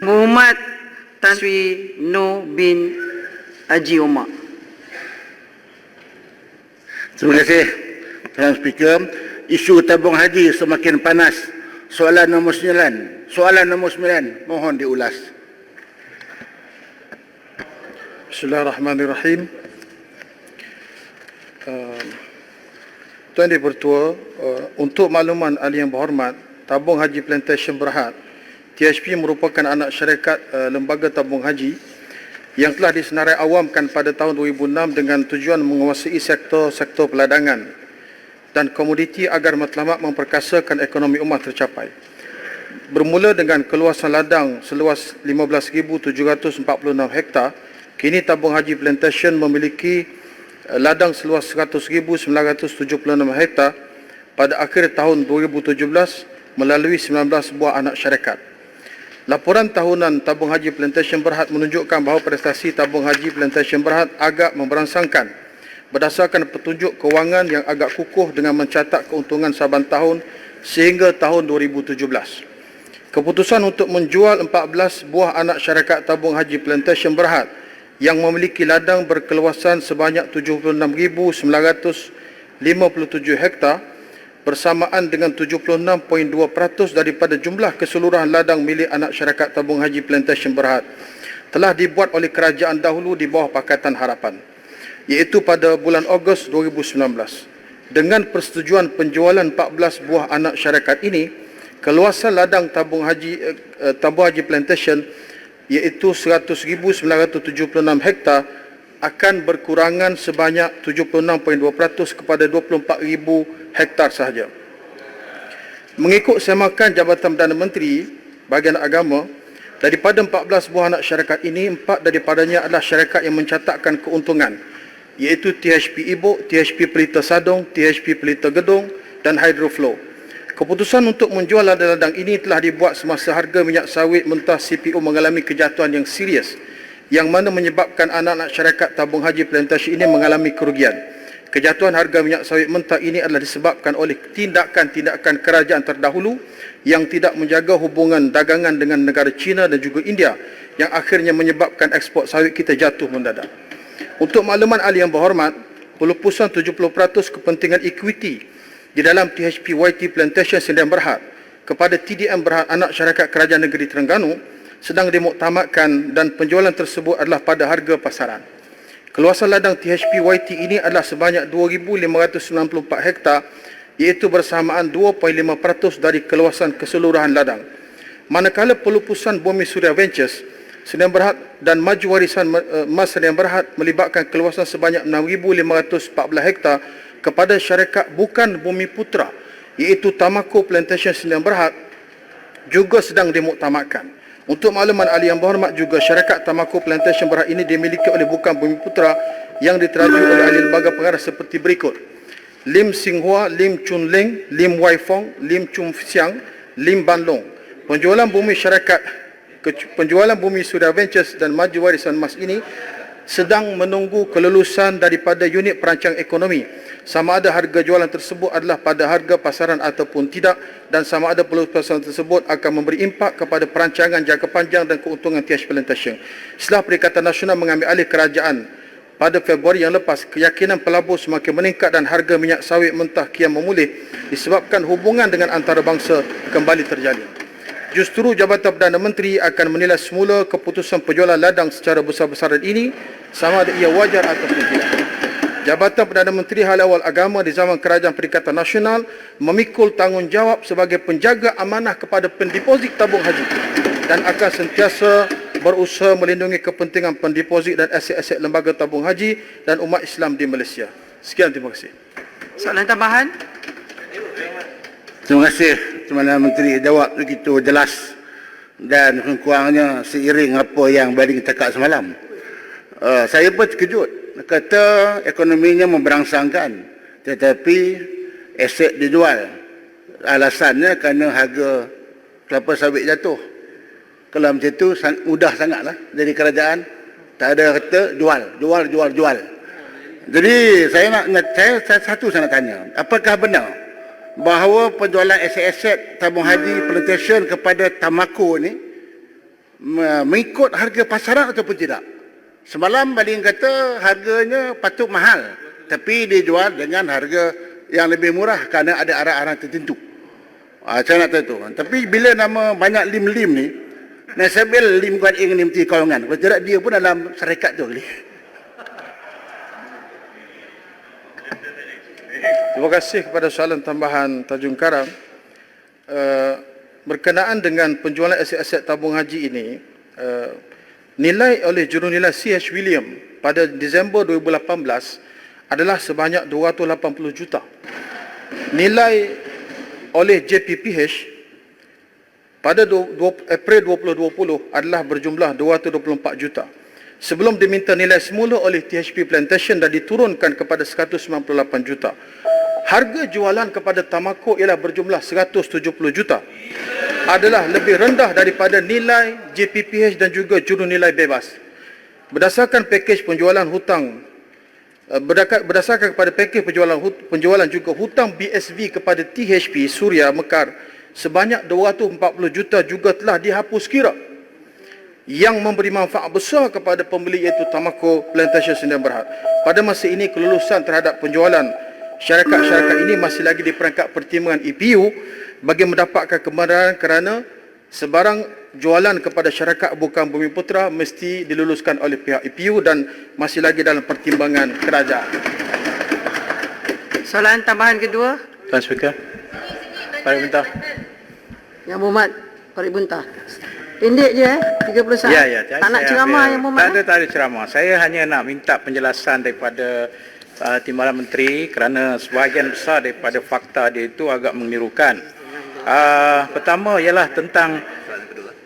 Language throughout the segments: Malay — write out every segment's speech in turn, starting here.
Muhammad Tan Sri Noh bin Haji Omar. Terima kasih, Tuan Speaker. Isu tabung haji semakin panas. Soalan nombor 9. Mohon diulas. Bismillahirrahmanirrahim. Tuan Di-Pertua, untuk makluman ahli yang berhormat, Tabung Haji Plantation Berhad, THP merupakan anak syarikat Lembaga Tabung Haji yang telah disenarai awamkan pada tahun 2006 dengan tujuan menguasai sektor peladangan dan komoditi agar matlamat memperkasakan ekonomi umat tercapai. Bermula dengan keluasan ladang seluas 15,746 hektar, kini Tabung Haji Plantation memiliki ladang seluas 100,976 hektar pada akhir tahun 2017 melalui 19 buah anak syarikat. Laporan tahunan Tabung Haji Plantation Berhad menunjukkan bahawa prestasi Tabung Haji Plantation Berhad agak memberangsangkan berdasarkan petunjuk kewangan yang agak kukuh dengan mencatat keuntungan saban tahun sehingga tahun 2017. Keputusan untuk menjual 14 buah anak syarikat Tabung Haji Plantation Berhad yang memiliki ladang berkeluasan sebanyak 76,957 hektar bersamaan dengan 76.2% daripada jumlah keseluruhan ladang milik anak syarikat Tabung Haji Plantation Berhad telah dibuat oleh kerajaan dahulu di bawah Pakatan Harapan, iaitu pada bulan Ogos 2019. Dengan persetujuan penjualan 14 buah anak syarikat ini, keluasan ladang Tabung Haji Plantation iaitu 100,976 hektar akan berkurangan sebanyak 76.2% kepada 24,000 hektar sahaja. Mengikut semakan Jabatan Perdana Menteri Bahagian Agama, daripada 14 buah anak syarikat ini, 4 daripadanya adalah syarikat yang mencatatkan keuntungan, iaitu THP Ibuk, THP Pelita Sadong, THP Pelita Gedong dan Hydroflow. Keputusan untuk menjual ladang-ladang ini telah dibuat semasa harga minyak sawit mentah CPO mengalami kejatuhan yang serius, yang mana menyebabkan anak-anak syarikat Tabung Haji Plantation ini mengalami kerugian. Kejatuhan harga minyak sawit mentah ini adalah disebabkan oleh tindakan-tindakan kerajaan terdahulu yang tidak menjaga hubungan dagangan dengan negara China dan juga India, yang akhirnya menyebabkan ekspor sawit kita jatuh mendadak. Untuk makluman ahli yang berhormat, pelupusan 70% kepentingan equity di dalam THP YT Plantation Sdn Berhad kepada TDM Berhad anak syarikat Kerajaan Negeri Terengganu sedang dimuktamadkan dan penjualan tersebut adalah pada harga pasaran. Keluasan ladang THP YT ini adalah sebanyak 2,594 hektar, iaitu bersamaan 2.5% dari keluasan keseluruhan ladang. Manakala pelupusan Bumi Surya Ventures Sdn Berhad dan Maju Warisan Mas Sdn Berhad melibatkan keluasan sebanyak 6,514 hektar kepada syarikat bukan Bumi Putra, iaitu Tamako Plantation Sdn Berhad, juga sedang dimuktamadkan. Untuk makluman ahli yang berhormat juga, syarikat Tamako Plantation Berhad ini dimiliki oleh bukan Bumi Putra yang diterajui oleh ahli lembaga pengarah seperti berikut: Lim Sing Hua, Lim Chun Leng, Lim Wai Fong, Lim Chung Siang, Lim Ban Long. Penjualan Bumi Surya Ventures dan Maju Warisan Mas ini sedang menunggu kelulusan daripada unit perancang ekonomi, sama ada harga jualan tersebut adalah pada harga pasaran ataupun tidak, dan sama ada pelupusan tersebut akan memberi impak kepada perancangan jangka panjang dan keuntungan THP Plantation. Setelah Perikatan Nasional mengambil alih kerajaan pada Februari yang lepas, keyakinan pelabur semakin meningkat dan harga minyak sawit mentah kian memulih disebabkan hubungan dengan antarabangsa kembali terjalin. Justru Jabatan Perdana Menteri akan menilai semula keputusan penjualan ladang secara besar-besaran ini sama ada ia wajar ataupun tidak. Jabatan Perdana Menteri Hal Ehwal Agama di zaman Kerajaan Perikatan Nasional memikul tanggungjawab sebagai penjaga amanah kepada pendeposit tabung haji dan akan sentiasa berusaha melindungi kepentingan pendeposit dan aset-aset lembaga tabung haji dan umat Islam di Malaysia. Sekian, terima kasih. Soalan tambahan? Terima kasih Perdana Menteri, jawab begitu jelas dan kurang-kurangnya seiring apa yang Baring cakap semalam. Saya pun terkejut, kata ekonominya memberangsangkan tetapi aset dijual. Alasannya kerana harga kelapa sawit jatuh. Kalau macam tu mudah sangatlah dari kerajaan, tak ada kata jual. Jadi saya satu nak tanya, apakah benar bahawa penjualan aset-aset tabung haji plantation kepada Tamako ni mengikut harga pasaran ataupun tidak. Semalam Balin kata harganya patut mahal, tapi dia jual dengan harga yang lebih murah kerana ada arah-arah tertentu. Saya nak tahu tu. Tapi bila nama banyak lim-lim ni, Nasabil lim Kuan Ing lim Ti Kawangan. Kalau tidak dia pun dalam syarikat tu kali. Terima kasih kepada soalan tambahan Tajung Karam. Berkenaan dengan penjualan aset-aset tabung haji ini, nilai oleh jurunilai C.H. William pada Disember 2018 adalah sebanyak 280 juta. Nilai oleh JPPH pada April 2020 adalah berjumlah 224 juta. Sebelum diminta nilai semula oleh THP Plantation dan diturunkan kepada 198 juta. Harga jualan kepada Tamaco ialah berjumlah 170 juta. Adalah lebih rendah daripada nilai JPPH dan juga jurunilai bebas. Berdasarkan pakej penjualan hutang, berdasarkan kepada pakej penjualan juga hutang BSV kepada THP Suria Mekar sebanyak 240 juta juga telah dihapus kira, yang memberi manfaat besar kepada pembeli iaitu Tamaco Plantation Sdn Bhd. Pada masa ini kelulusan terhadap penjualan syarikat-syarikat ini masih lagi di perangkat pertimbangan EPU bagi mendapatkan kebenaran kerana sebarang jualan kepada syarikat bukan Bumi Putra mesti diluluskan oleh pihak EPU dan masih lagi dalam pertimbangan kerajaan. Soalan tambahan kedua, Tuan Speaker, Farid Muntah. Yang Berhormat Farid Muntah. Pendek je 30 saat. Ya, Tak nak ceramah Yang Berhormat. Tak ada ceramah. Saya hanya nak minta penjelasan daripada Timbalan Menteri kerana sebahagian besar daripada fakta dia itu agak mengelirukan. Pertama ialah tentang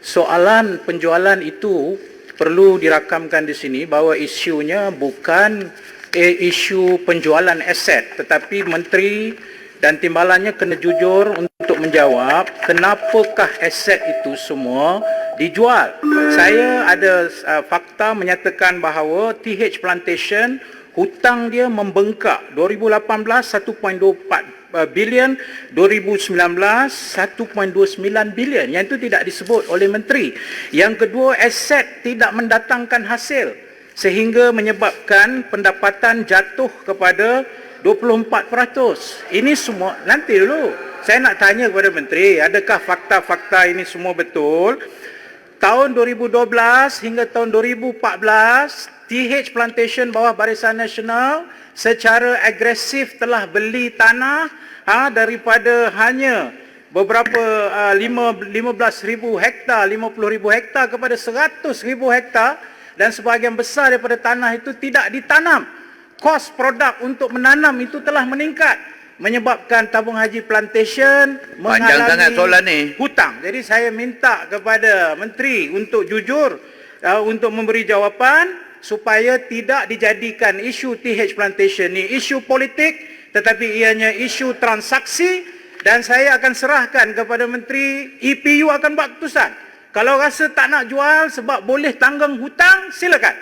soalan penjualan itu perlu dirakamkan di sini bahawa isunya bukan isu penjualan aset, tetapi Menteri dan timbalannya kena jujur untuk menjawab kenapakah aset itu semua dijual. Saya ada fakta menyatakan bahawa TH Plantation hutang dia membengkak. 2018 1.24 bilion, 2019 1.29 bilion. Yang itu tidak disebut oleh menteri. Yang kedua, aset tidak mendatangkan hasil sehingga menyebabkan pendapatan jatuh kepada 24%. Ini semua nanti dulu. Saya nak tanya kepada menteri, adakah fakta-fakta ini semua betul? Tahun 2012 hingga tahun 2014 TH Plantation bawah Barisan Nasional secara agresif telah beli tanah daripada hanya beberapa 15,000 hektar, 50,000 hektar kepada 100,000 hektar, dan sebahagian besar daripada tanah itu tidak ditanam. Kos produk untuk menanam itu telah meningkat, menyebabkan tabung haji plantation mengalami hutang. Jadi saya minta kepada menteri untuk jujur untuk memberi jawapan supaya tidak dijadikan isu TH Plantation ni isu politik, tetapi ianya isu transaksi, dan saya akan serahkan kepada menteri. EPU akan buat keputusan. Kalau rasa tak nak jual sebab boleh tanggung hutang, silakan.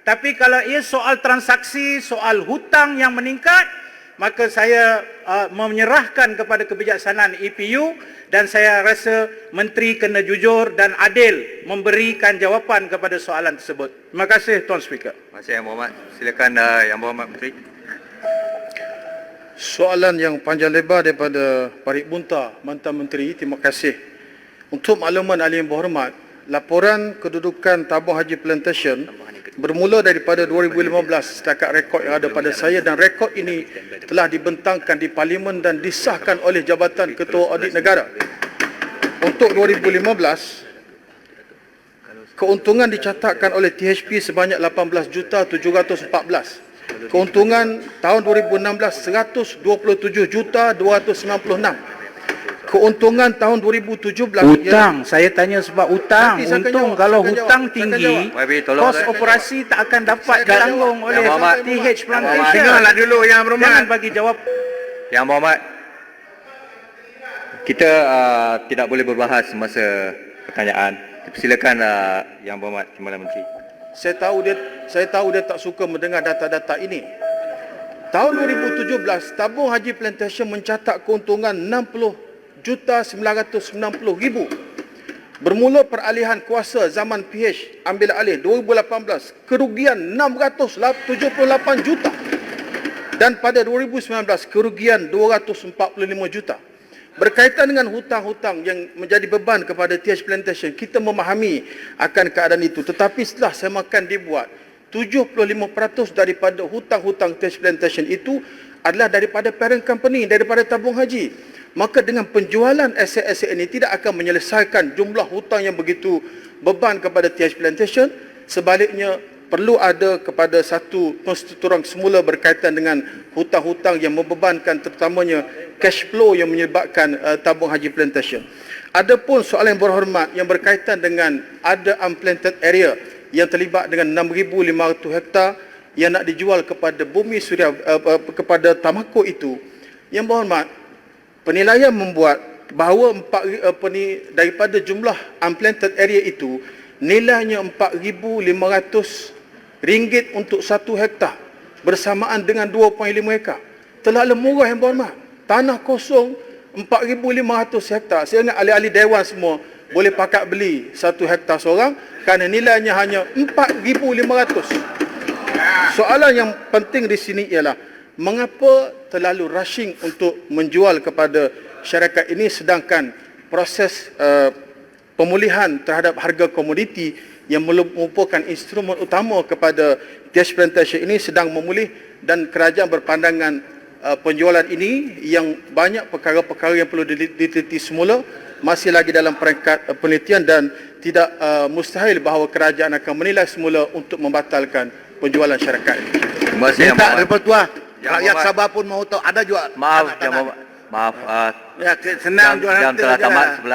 Tapi kalau ia soal transaksi, soal hutang yang meningkat, maka saya menyerahkan kepada kebijaksanaan EPU, dan saya rasa menteri kena jujur dan adil memberikan jawapan kepada soalan tersebut. Terima kasih Tuan Speaker. Terima kasih Yang Berhormat. Silakan Yang Berhormat Menteri. Soalan yang panjang lebar daripada Farid Muntah, Mantan Menteri. Terima kasih. Untuk makluman ahli yang berhormat, laporan kedudukan tabung haji plantation bermula daripada 2015 setakat rekod yang ada pada saya, dan rekod ini telah dibentangkan di Parlimen dan disahkan oleh Jabatan Ketua Audit Negara. Untuk 2015, keuntungan dicatatkan oleh THP sebanyak 18,714. Keuntungan tahun 2016 127,296. Keuntungan tahun 2017 hutang, saya tanya sebab hutang. Untung kalau hutang tinggi, kos operasi tak akan dapat ditanggung oleh TH Plantation. Dengarlah dulu Yang Berhormat. Jangan bagi jawab. Yang Berhormat, kita tidak boleh berbahas semasa pertanyaan. Silakan Yang Berhormat Timbalan Menteri. Saya tahu dia tak suka mendengar data-data ini. Tahun 2017, tabung haji plantation mencatat keuntungan 60,990,000. Bermula peralihan kuasa zaman PH ambil alih 2018, kerugian 678 juta. Dan pada 2019, kerugian 245 juta. Berkaitan dengan hutang-hutang yang menjadi beban kepada TH Plantation, kita memahami akan keadaan itu. Tetapi setelah semakan dibuat, 75% daripada hutang-hutang TH Plantation itu adalah daripada parent company, daripada tabung haji. Maka dengan penjualan aset-aset ini tidak akan menyelesaikan jumlah hutang yang begitu beban kepada TH Plantation. Sebaliknya, perlu ada kepada satu penstrukturan semula berkaitan dengan hutang-hutang yang membebankan terutamanya cash flow yang menyebabkan tabung haji Plantation. Adapun soalan yang berhormat yang berkaitan dengan ada unplanted area yang terlibat dengan 6,500 hektar yang nak dijual kepada Bumi Suria kepada Tamako itu, yang berhormat, penilaian membuat bahawa daripada jumlah unplanted area itu nilainya RM4,500 untuk 1 hektar bersamaan dengan 2.5 ekar. Terlalu murah yang berhormat. Tanah kosong 4,500 hektar. Saya ingat ahli-ahli dewan semua boleh pakat beli 1 hektar seorang kerana nilainya hanya 4,500. Soalan yang penting di sini ialah mengapa terlalu rushing untuk menjual kepada syarikat ini sedangkan proses pemulihan terhadap harga komoditi yang merupakan instrumen utama kepada TH Plantation ini sedang memulih, dan kerajaan berpandangan penjualan ini yang banyak perkara-perkara yang perlu diteliti semula masih lagi dalam peringkat penelitian dan tidak mustahil bahawa kerajaan akan menilai semula untuk membatalkan penjualan syarikat ini. Terima kasih, Yang Minta Berhormat. Dipertua. Yang Rakyat Berhormat. Sabah pun mahu tahu. Ada juga Maaf, tanah-tanah. Yang Berhormat. Maaf, Ya, senang jual jam harta telah je tamat lah. sebelah